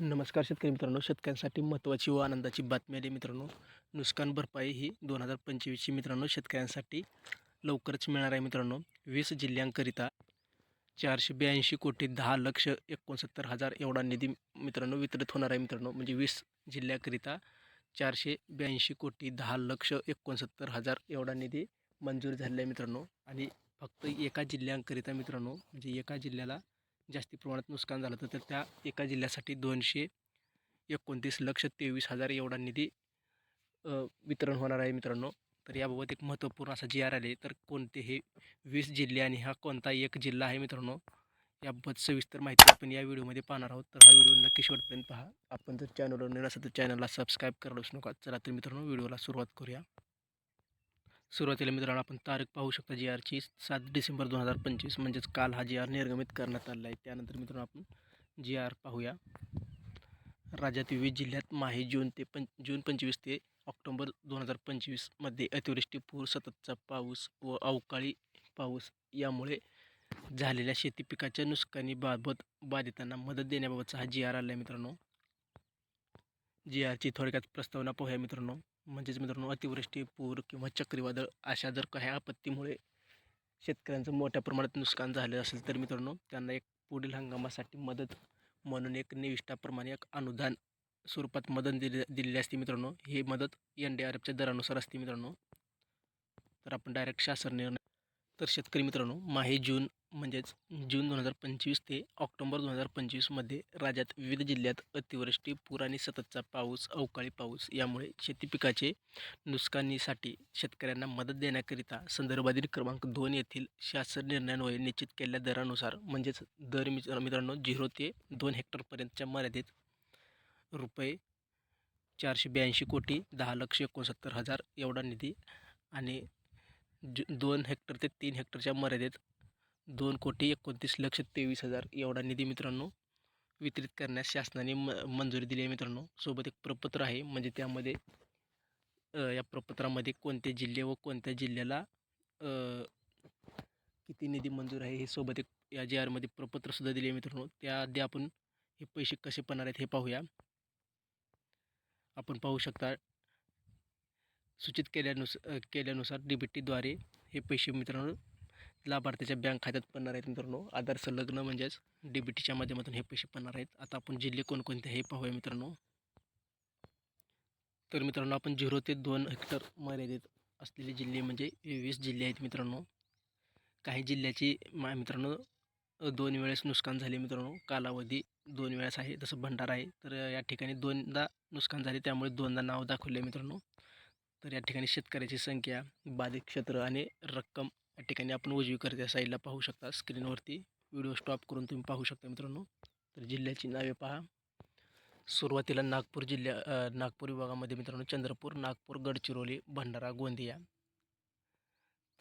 नमस्कार शेतकरी मित्रांनो, शेतकऱ्यांसाठी महत्त्वाची व आनंदाची बातमी आली मित्रांनो. नुकसान भरपाई ही 2025ची मित्रांनो शेतकऱ्यांसाठी लवकरच मिळणार आहे मित्रांनो. 20 जिल्ह्यांकरिता 482,10,69,69,000 एवढा निधी मित्रांनो वितरित होणार आहे मित्रांनो. म्हणजे 20 जिल्ह्याकरिता 482,10,69,69,000 एवढा निधी मंजूर झालेला आहे मित्रांनो. आणि फक्त एका जिल्ह्यांकरिता मित्रांनो, म्हणजे एका जिल्ह्याला जास्ती प्रमाणात नुकसान झालं तर त्या एका जिल्ह्यासाठी 229,23,000 एवढा निधी वितरण होणार आहे मित्रांनो. तर याबाबत एक महत्त्वपूर्ण असा जी आर आले. तर कोणते हे 20 जिल्हे आणि हा कोणता एक जिल्हा आहे मित्रांनो, याबाबत सविस्तर माहिती आपण या व्हिडिओमध्ये पाहणार आहोत. तर हा व्हिडिओ नक्की शेवटपर्यंत पहा. आपण जर चॅनलवर नवीन असेल तर चॅनलला सबस्क्राईब करायला विसरू नका. चला तर मित्रांनो, व्हिडिओला सुरुवात करूया. सुरुवातीला मित्रांनो आपण तारीख पाहू शकता जी आरची 7 डिसेंबर 2025, म्हणजेच काल हा जी आर निर्गमित करण्यात आला आहे. त्यानंतर मित्रांनो आपण जी आर पाहूया. राज्यात विविध जिल्ह्यात जून 25 ते ऑक्टोबर 2025 मध्ये अतिवृष्टी, पूर, सततचा पाऊस व अवकाळी पाऊस यामुळे झालेल्या शेती पिकाच्या नुकसानीबाबत बाधितांना मदत देण्याबाबतचा हा जी आर आला आहे मित्रांनो. जी आरची थोडक्यात प्रस्तावना पाहूया मित्रांनो. म्हणजेच मित्रांनो, अतिवृष्टी, पूर किंवा चक्रीवादळ अशा जर काही आपत्तीमुळे शेतकऱ्यांचं मोठ्या प्रमाणात नुकसान झालं असेल तर मित्रांनो, त्यांना एक पुढील हंगामासाठी मदत म्हणून एक निविष्ठाप्रमाणे एक अनुदान स्वरूपात मदत दिलेली असते मित्रांनो. ही मदत NDRFच्या दरानुसार असते मित्रांनो. तर आपण डायरेक्ट शासन निर्णय. तर शेतकरी मित्रांनो, जून म्हणजेच जून 2025 ते ऑक्टोबर 2025मध्ये राज्यात विविध जिल्ह्यात अतिवृष्टी, पूर आणि सततचा पाऊस, अवकाळी पाऊस यामुळे शेती पिकाचे नुकसानीसाठी शेतकऱ्यांना मदत देण्याकरिता संदर्भातील क्रमांक 2 येथील शासन निर्णयान्वये निश्चित केलेल्या दरानुसार, म्हणजेच दर मित्रांनो 0 ते 2 हेक्टरपर्यंतच्या मर्यादेत रुपये 482,10,69,69,000 एवढा निधी आणि 2 हेक्टर ते 3 हेक्टरच्या मर्यादेत 2,29,23,000 एवढा निधी मित्रांनो वितरित करण्यास शासनाने मंजुरी दिली आहे मित्रांनो. सोबत एक प्रपत्र आहे, म्हणजे त्यामध्ये या प्रपत्रामध्ये कोणते जिल्हे व कोणत्या जिल्ह्याला किती निधी मंजूर आहे हे सोबत एक या जी आरमध्ये प्रपत्रसुद्धा दिले आहे मित्रांनो. त्याआधी आपण हे पैसे कसे पडणार आहेत हे पाहूया. आपण पाहू शकता सूचित केल्यानुसार DBTद्वारे हे पैसे मित्रांनो लाभार्थ्याच्या बँक खात्यात पडणार आहेत मित्रांनो. आधार संलग्न म्हणजेच DBTच्या माध्यमातून हे पैसे पडणार आहेत. आता आपण जिल्हे कोणकोणते हे पाहूया मित्रांनो. तर मित्रांनो, आपण 0 ते 2 हेक्टर मर्यादित असलेले जिल्हे म्हणजे 20 जिल्हे आहेत मित्रांनो. काही जिल्ह्याची मित्रांनो 2 वेळेस नुकसान झाले मित्रांनो. कालावधी 2 वेळेस आहे, जसं भंडारा आहे. तर या ठिकाणी 2दा नुकसान झाले, त्यामुळे 2दा नाव दाखवले मित्रांनो. तर या ठिकाणी शेतकऱ्याची संख्या, बाधित क्षेत्र आणि रक्कम या ठिकाणी आपण उजवीकडच्या साईडला पाहू शकता स्क्रीनवरती. व्हिडिओ स्टॉप करून तुम्ही पाहू शकता मित्रांनो. तर जिल्ह्याची नावे पहा. सुरुवातीला नागपूर विभागामध्ये मित्रांनो चंद्रपूर, नागपूर, गडचिरोली, भंडारा, गोंदिया.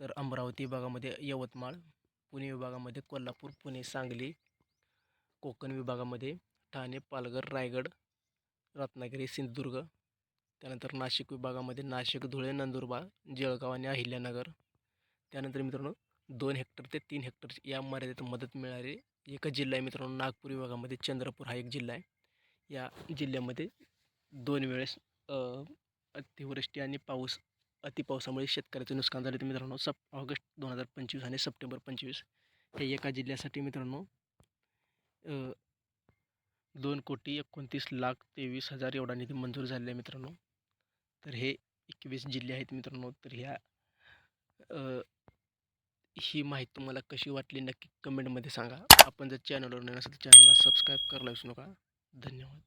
तर अमरावती विभागामध्ये यवतमाळ, पुणे विभागामध्ये कोल्हापूर, पुणे, सांगली. कोकण विभागामध्ये ठाणे, पालघर, रायगड, रत्नागिरी, सिंधुदुर्ग. त्यानंतर नाशिक विभागामध्ये नाशिक, धुळे, नंदुरबार, जळगाव आणि अहिल्यानगर. त्यानंतर मित्रांनो 2 हेक्टर ते 3 हेक्टर या मर्यादेत मदत मिळणारे एकच जिल्हा आहे मित्रांनो. नागपूर विभागामध्ये चंद्रपूर हा एक जिल्हा आहे. या जिल्ह्यामध्ये 2 वेळेस अतिवृष्टी आणि अतिपावसामुळे शेतकऱ्याचे नुकसान झाले. तर मित्रांनो ऑगस्ट 2025 आणि सप्टेंबर 25 हे एका जिल्ह्यासाठी मित्रांनो 2,29,23,000 एवढा निधी मंजूर झालेला आहे मित्रांनो. तर हे 21 जिल्हे आहेत मित्रांनो. तर ही माहिती तुम्हाला कशी वाटली नक्की कमेंटमध्ये सांगा. आपण जर चॅनलवर नवीन असेल तर चॅनलला सबस्क्राईब करायला विसरू नका. धन्यवाद.